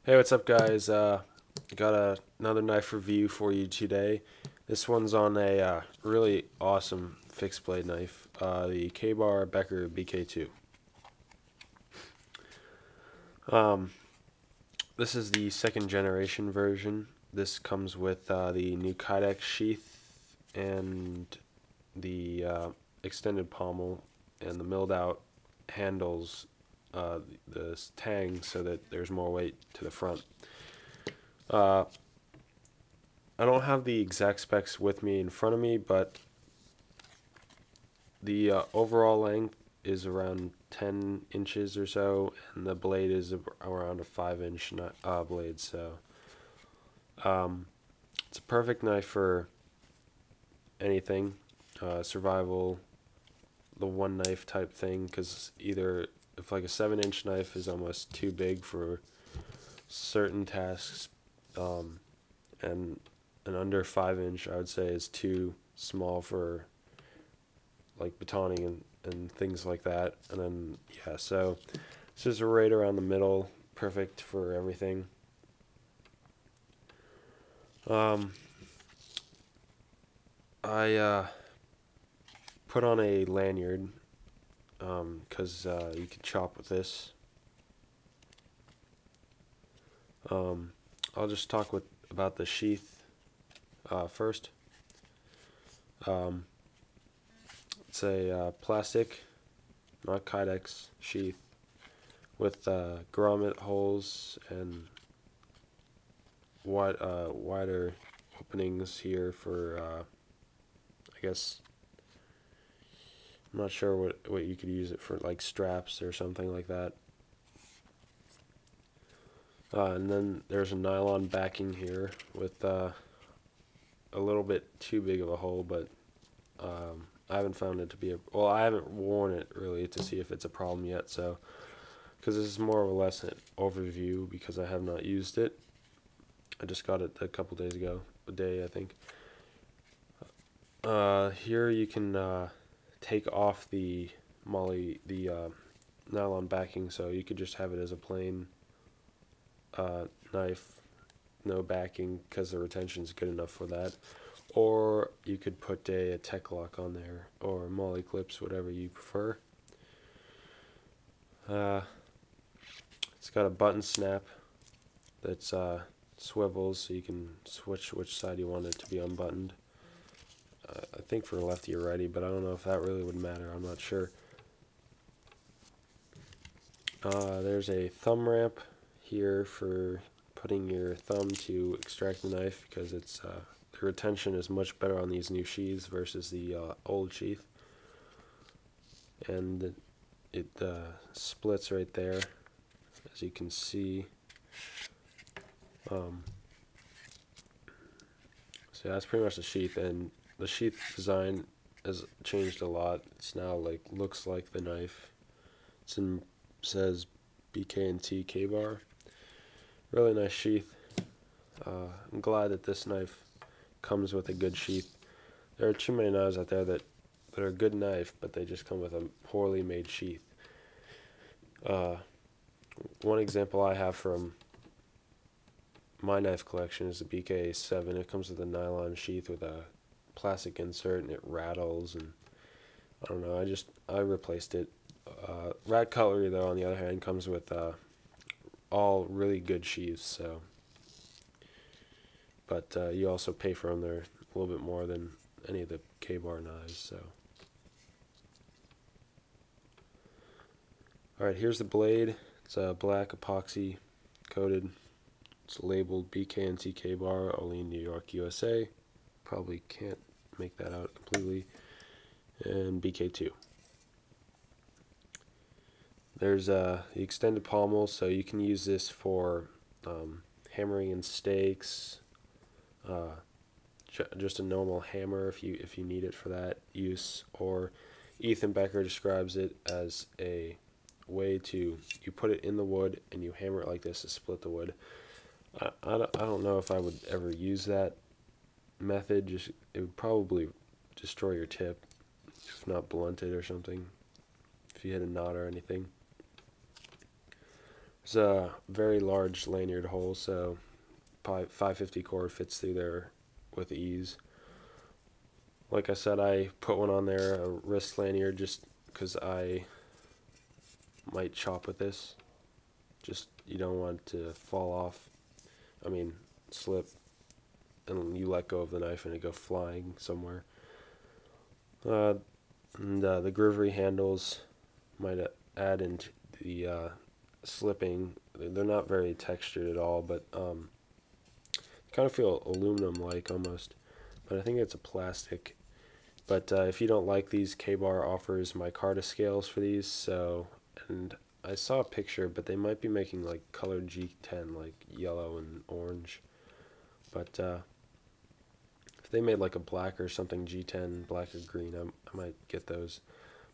Hey, what's up, guys? Got another knife review for you today. This one's on a really awesome fixed blade knife, the Kabar Becker BK-2. Um, this is the second generation version. This comes with the new Kydex sheath and the extended pommel and the milled out handles, the tang, so that there's more weight to the front. Uh, I don't have the exact specs with me in front of me, but the overall length is around 10 inches or so, and the blade is around a 5-inch blade. So um, it's a perfect knife for anything, survival, the one knife type thing, because either if like a 7-inch knife is almost too big for certain tasks, and an under 5-inch I would say is too small for like batoning and things like that. And then yeah, so this is right around the middle, perfect for everything. I put on a lanyard because you can chop with this. I'll just talk about the sheath first. It's a plastic, not Kydex sheath with grommet holes and wider openings here for I guess I'm not sure what you could use it for, like straps or something like that. And then there's a nylon backing here with a little bit too big of a hole, but I haven't found it to be well, I haven't worn it really to see if it's a problem yet, so because this is more or less an overview because I have not used it. I just got it a couple days ago, a day I think. Here you can take off the nylon backing, so you could just have it as a plain knife, no backing, because the retention is good enough for that. Or you could put a tech lock on there, or molly clips, whatever you prefer. It's got a button snap that's swivels, so you can switch which side you want it to be unbuttoned. I think for lefty or righty, but I don't know if that really would matter. I'm not sure. There's a thumb ramp here for putting your thumb to extract the knife, because it's the retention is much better on these new sheaths versus the old sheath. And it splits right there, as you can see. So that's pretty much the sheath, and the sheath design has changed a lot. It's now looks like the knife. Says BK&T K-bar. Really nice sheath. I'm glad that this knife comes with a good sheath. There are too many knives out there that are a good knife, but they just come with a poorly made sheath. One example I have from my knife collection is the BK-7. It comes with a nylon sheath with a plastic insert, and it rattles, and I don't know, I replaced it. Rat Cutlery, though, on the other hand, comes with all really good sheaths, so but you also pay for them. They're a little bit more than any of the K-bar knives. So alright, here's the blade. It's black epoxy coated. It's labeled BK&T K-bar, only in New York, USA. Probably can't make that out completely. And BK-2. There's the extended pommel, so you can use this for hammering in stakes. Just a normal hammer if you need it for that use. Or Ethan Becker describes it as a way to, you put it in the wood and you hammer it like this to split the wood. I don't know if I would ever use that method. It would probably destroy your tip, if not blunt it or something, if you hit a knot or anything. It's a very large lanyard hole, so 550 cord fits through there with ease. Like I said, I put one on there, a wrist lanyard, just because I might chop with this. Just, you don't want it to fall off. I mean, slip, and you let go of the knife and it go flying somewhere. The groovery handles might add into the slipping. They're not very textured at all, but kind of feel aluminum-like almost. But I think it's a plastic. But if you don't like these, Kabar offers micarta scales for these. So, and I saw a picture, but they might be making like colored G10, like yellow and orange. But if they made like a black or something, G10, black or green, I might get those.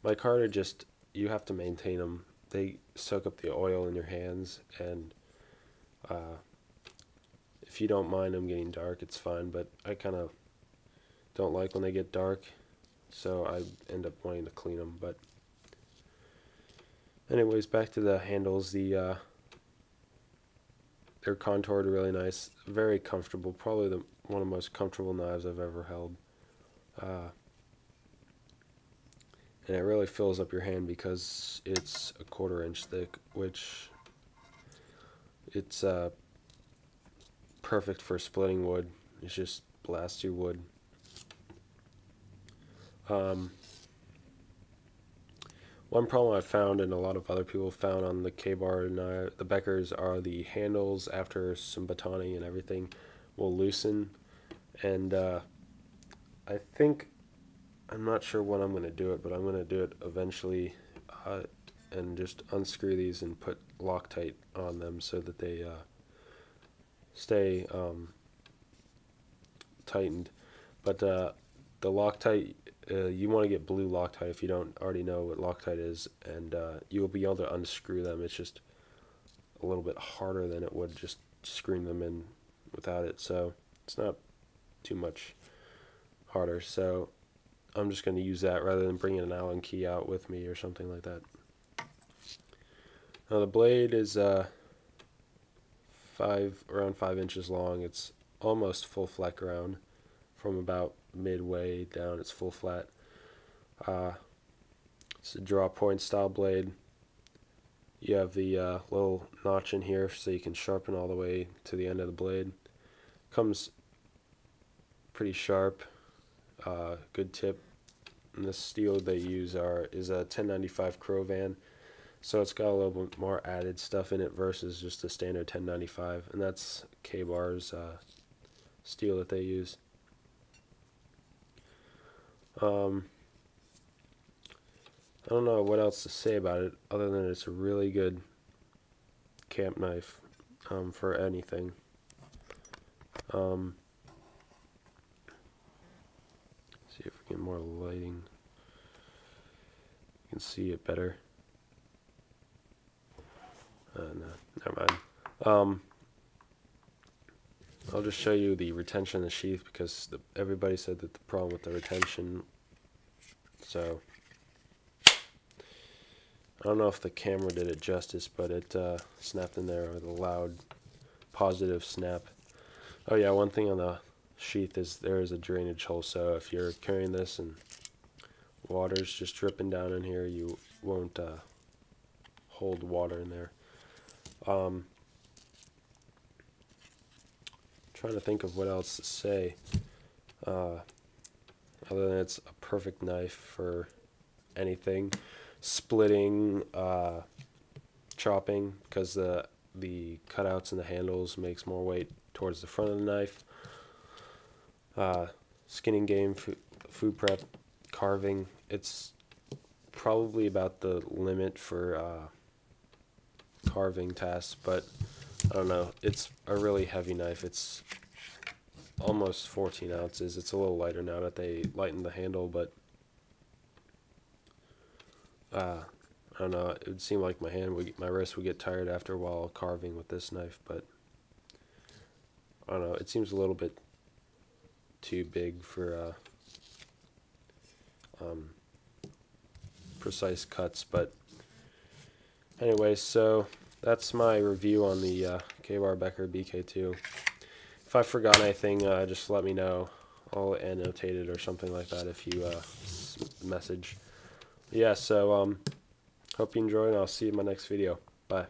Micarta, just, you have to maintain them. They soak up the oil in your hands, and if you don't mind them getting dark, it's fine. But I kind of don't like when they get dark, so I end up wanting to clean them. But anyways, back to the handles. They're contoured really nice, very comfortable. Probably one of the most comfortable knives I've ever held. And it really fills up your hand because it's a 1/4 inch thick, which it's perfect for splitting wood. It just blasts through wood. One problem I found, and a lot of other people found on the Kabar and the Beckers, are the handles after some batoning and everything will loosen. And I think, I'm not sure when I'm going to do it, but I'm going to do it eventually, and just unscrew these and put Loctite on them so that they stay tightened. But the Loctite, you want to get blue Loctite if you don't already know what Loctite is, and you will be able to unscrew them. It's just a little bit harder than it would just screwing them in without it, so it's not too much harder. So I'm just going to use that rather than bringing an Allen key out with me or something like that. Now the blade is around 5 inches long. It's almost full flat ground. From about midway down, it's full flat. It's a draw point style blade. You have the little notch in here so you can sharpen all the way to the end of the blade. Comes pretty sharp, good tip. And the steel they use is a 1095 Crovan, so it's got a little bit more added stuff in it versus just a standard 1095, and that's K-Bar's steel that they use. I don't know what else to say about it other than it's a really good camp knife for anything. See if we get more lighting. You can see it better. No, never mind. I'll just show you the retention of the sheath because everybody said that the problem with the retention. So I don't know if the camera did it justice, but it snapped in there with a loud, positive snap. Oh yeah, one thing on the sheath is there is a drainage hole, so if you're carrying this and water's just dripping down in here, you won't hold water in there. Trying to think of what else to say, other than it's a perfect knife for anything, splitting, chopping, because the cutouts and the handles makes more weight towards the front of the knife. Skinning game, food prep, carving, it's probably about the limit for carving tasks, but I don't know, it's a really heavy knife. It's almost 14 ounces. It's a little lighter now that they lightened the handle, but I don't know, it would seem like my wrist would get tired after a while carving with this knife, but I don't know, it seems a little bit too big for precise cuts. But anyway, so that's my review on the Kabar Becker BK-2. If I forgot anything, just let me know. I'll annotate it or something like that if you message. Yeah, so hope you enjoyed, and I'll see you in my next video. Bye.